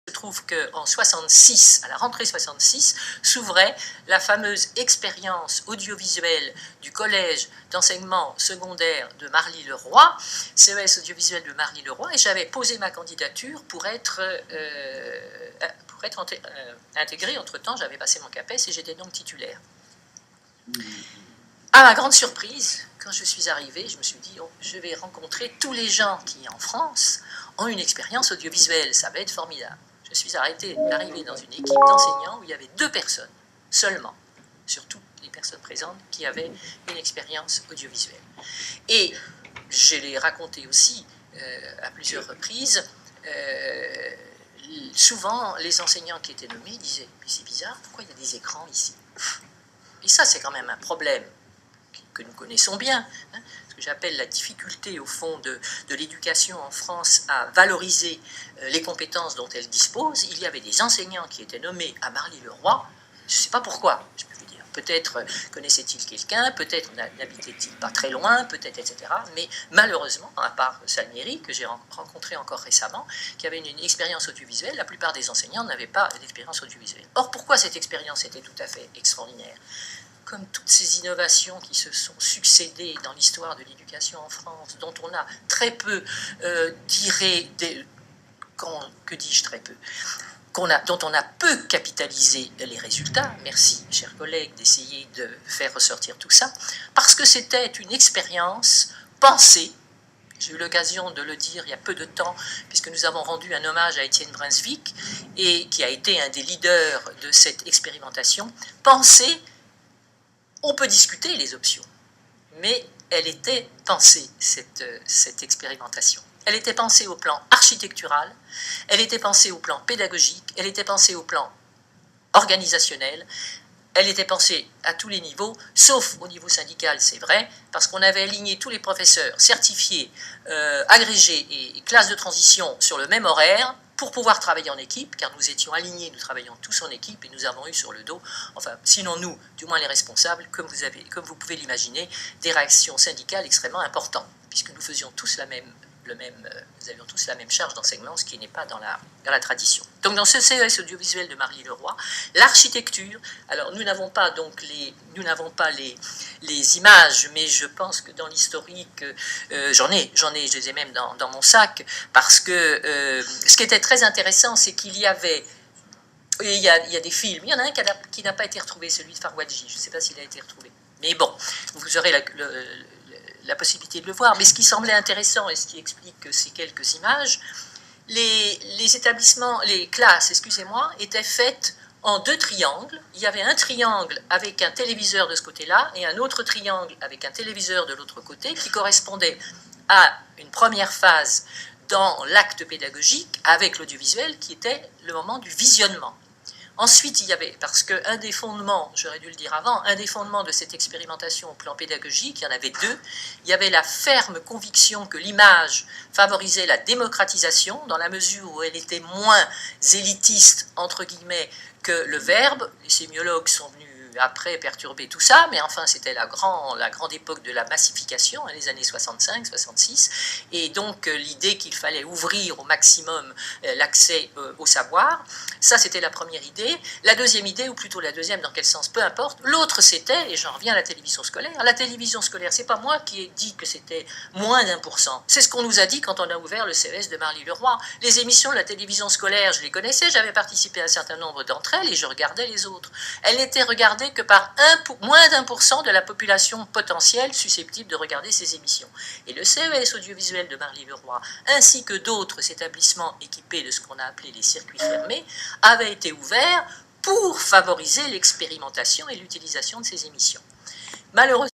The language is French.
se trouve qu'en 66, à la rentrée 66, s'ouvrait la fameuse expérience audiovisuelle du collège d'enseignement secondaire de Marly-le-Roi, CES audiovisuel de Marly-le-Roi, et j'avais posé ma candidature pour être intégré. Entre-temps, j'avais passé mon CAPES et j'étais donc titulaire. À ma grande surprise, quand je suis arrivée, je me suis dit, oh, je vais rencontrer tous les gens qui, en France, ont une expérience audiovisuelle, ça va être formidable. Je suis arrivée dans une équipe d'enseignants où il y avait 2 personnes seulement, sur toutes les personnes présentes, qui avaient une expérience audiovisuelle. Et je l'ai raconté aussi à plusieurs reprises, souvent les enseignants qui étaient nommés disaient « mais c'est bizarre, pourquoi il y a des écrans ici ?» Et ça, c'est quand même un problème que nous connaissons bien, hein, ce que j'appelle la difficulté, au fond, de l'éducation en France à valoriser les compétences dont elle dispose. Il y avait des enseignants qui étaient nommés à Marly-le-Roi, je ne sais pas pourquoi, je peux vous dire. Peut-être connaissait-il quelqu'un, peut-être n'habitait-il pas très loin, peut-être, etc. Mais malheureusement, à part Salmieri, que j'ai rencontré encore récemment, qui avait une expérience audiovisuelle, la plupart des enseignants n'avaient pas d'expérience audiovisuelle. Or, pourquoi cette expérience était tout à fait extraordinaire ? Comme toutes ces innovations qui se sont succédées dans l'histoire de l'éducation en France, dont on a très peu que dis-je très peu, dont on a peu capitalisé les résultats, merci, chers collègues, d'essayer de faire ressortir tout ça, parce que c'était une expérience pensée. J'ai eu l'occasion de le dire il y a peu de temps, puisque nous avons rendu un hommage à Étienne Brunswick, et qui a été un des leaders de cette expérimentation, pensée. On peut discuter les options, mais elle était pensée, cette expérimentation. Elle était pensée au plan architectural, elle était pensée au plan pédagogique, elle était pensée au plan organisationnel, elle était pensée à tous les niveaux, sauf au niveau syndical, c'est vrai, parce qu'on avait aligné tous les professeurs certifiés, agrégés et classes de transition sur le même horaire, pour pouvoir travailler en équipe, car nous étions alignés, nous travaillions tous en équipe, et nous avons eu sur le dos, enfin, sinon nous, du moins les responsables, comme vous pouvez l'imaginer, des réactions syndicales extrêmement importantes, puisque nous faisions tous nous avions tous la même charge d'enseignement, ce qui n'est pas dans la tradition. Donc dans ce CES audiovisuel de Marly-le-Roi, l'architecture, alors nous n'avons pas donc les images, mais je pense que dans l'historique, je les ai même dans mon sac, parce que ce qui était très intéressant, c'est qu'il y avait, il y a des films, il y en a un qui n'a pas été retrouvé, celui de Farwadji, je ne sais pas s'il a été retrouvé, mais bon, vous aurez la possibilité de le voir, mais ce qui semblait intéressant et ce qui explique ces quelques images, les classes, excusez-moi, étaient faites en 2 triangles. Il y avait un triangle avec un téléviseur de ce côté-là et un autre triangle avec un téléviseur de l'autre côté qui correspondait à une première phase dans l'acte pédagogique avec l'audiovisuel qui était le moment du visionnement. Ensuite, il y avait, parce qu'un des fondements, j'aurais dû le dire avant, un des fondements de cette expérimentation au plan pédagogique, il y en avait 2, il y avait la ferme conviction que l'image favorisait la démocratisation, dans la mesure où elle était moins élitiste, entre guillemets, que le verbe. Les sémiologues sont venus après perturber tout ça, mais enfin c'était la grande époque de la massification, les années 65, 66, et donc l'idée qu'il fallait ouvrir au maximum l'accès au savoir, ça c'était la première idée. La deuxième idée, ou plutôt la deuxième, dans quel sens, peu importe, l'autre c'était, et j'en reviens à la télévision scolaire, c'est pas moi qui ai dit que c'était moins d'1%, c'est ce qu'on nous a dit quand on a ouvert le CES de Marly-le-Roi. Les émissions de la télévision scolaire, je les connaissais, j'avais participé à un certain nombre d'entre elles, et je regardais les autres. Elles n'étaient regardées que par moins d'1% de la population potentielle susceptible de regarder ces émissions. Et le CES audiovisuel de Marly-le-Roi, ainsi que d'autres établissements équipés de ce qu'on a appelé les circuits fermés, avaient été ouverts pour favoriser l'expérimentation et l'utilisation de ces émissions. Malheureusement,